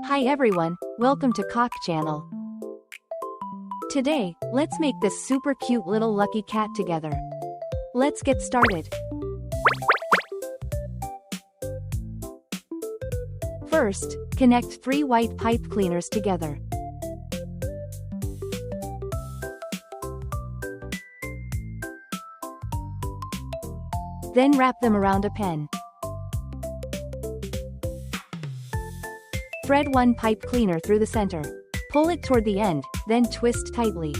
Hi everyone, welcome to Cock Channel. Today, let's make this super cute little lucky cat together. Let's get started. First, connect 3 white pipe cleaners together. Then wrap them around a pen. Thread 1 pipe cleaner through the center. Pull it toward the end, then twist tightly.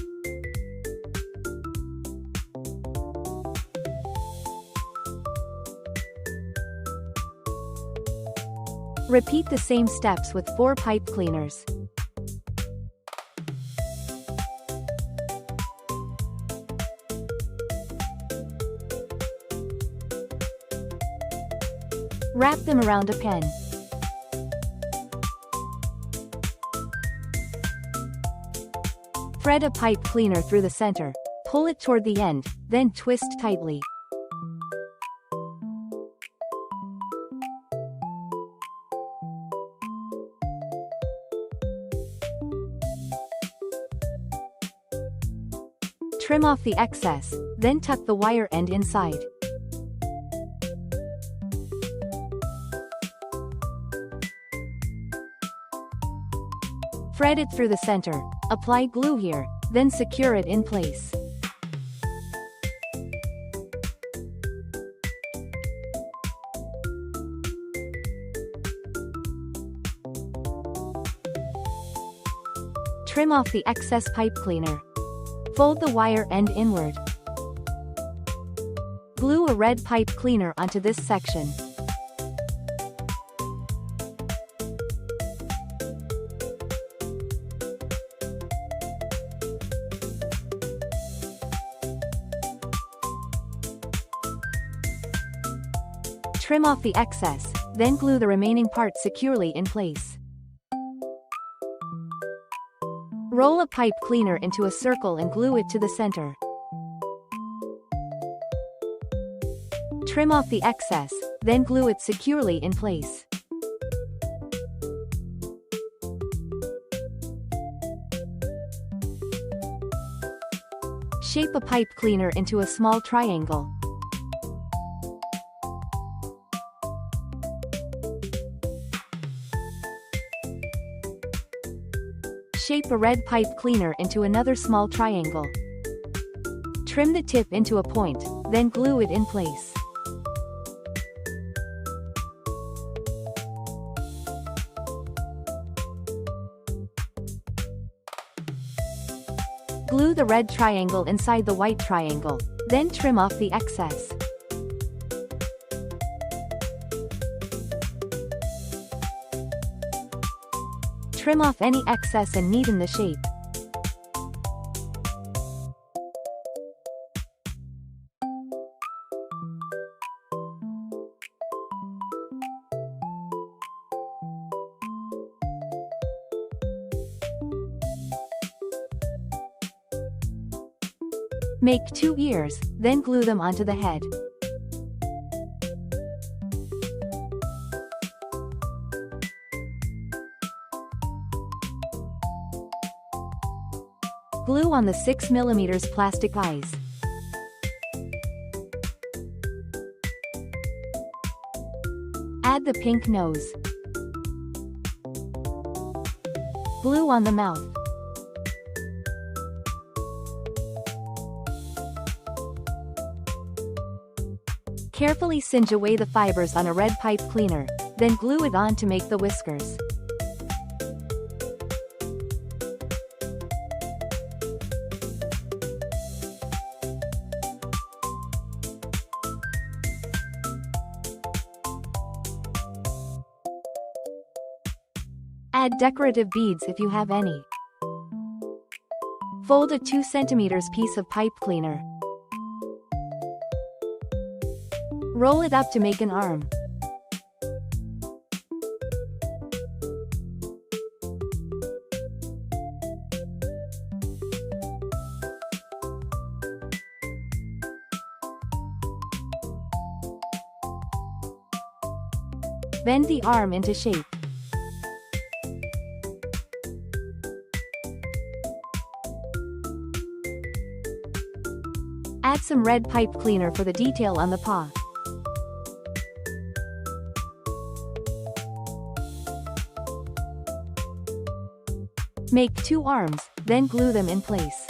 Repeat the same steps with 4 pipe cleaners. Wrap them around a pen. Thread a pipe cleaner through the center, pull it toward the end, then twist tightly. Trim off the excess, then tuck the wire end inside. Thread it through the center, apply glue here, then secure it in place. Trim off the excess pipe cleaner. Fold the wire end inward. Glue a red pipe cleaner onto this section. Trim off the excess, then glue the remaining part securely in place. Roll a pipe cleaner into a circle and glue it to the center. Trim off the excess, then glue it securely in place. Shape a pipe cleaner into a small triangle. Shape a red pipe cleaner into another small triangle. Trim the tip into a point, then glue it in place. Glue the red triangle inside the white triangle, then trim off the excess. Trim off any excess and neaten the shape. Make 2 ears, then glue them onto the head. Glue on the 6 mm plastic eyes. Add the pink nose. Glue on the mouth. Carefully singe away the fibers on a red pipe cleaner, then glue it on to make the whiskers. Add decorative beads if you have any. Fold a 2 cm piece of pipe cleaner. Roll it up to make an arm. Bend the arm into shape. Add some red pipe cleaner for the detail on the paw. Make 2 arms, then glue them in place.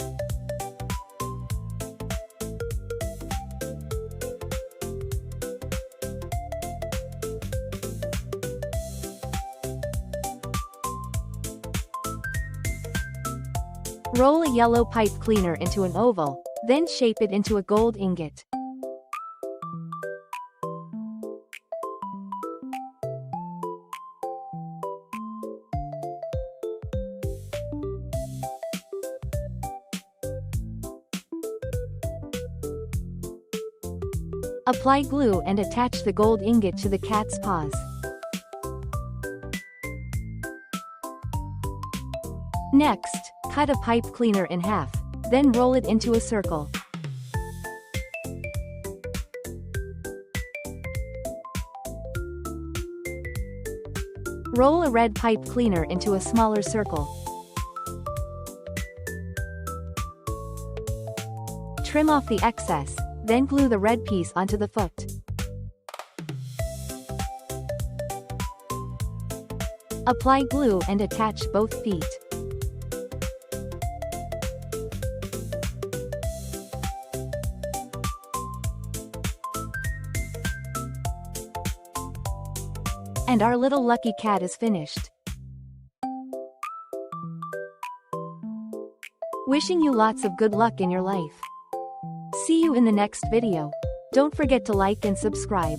Roll a yellow pipe cleaner into an oval, then shape it into a gold ingot. Apply glue and attach the gold ingot to the cat's paws. Next, cut a pipe cleaner in half, then roll it into a circle. Roll a red pipe cleaner into a smaller circle. Trim off the excess, then glue the red piece onto the foot. Apply glue and attach both feet. And our little lucky cat is finished. Wishing you lots of good luck in your life. See you in the next video. Don't forget to like and subscribe.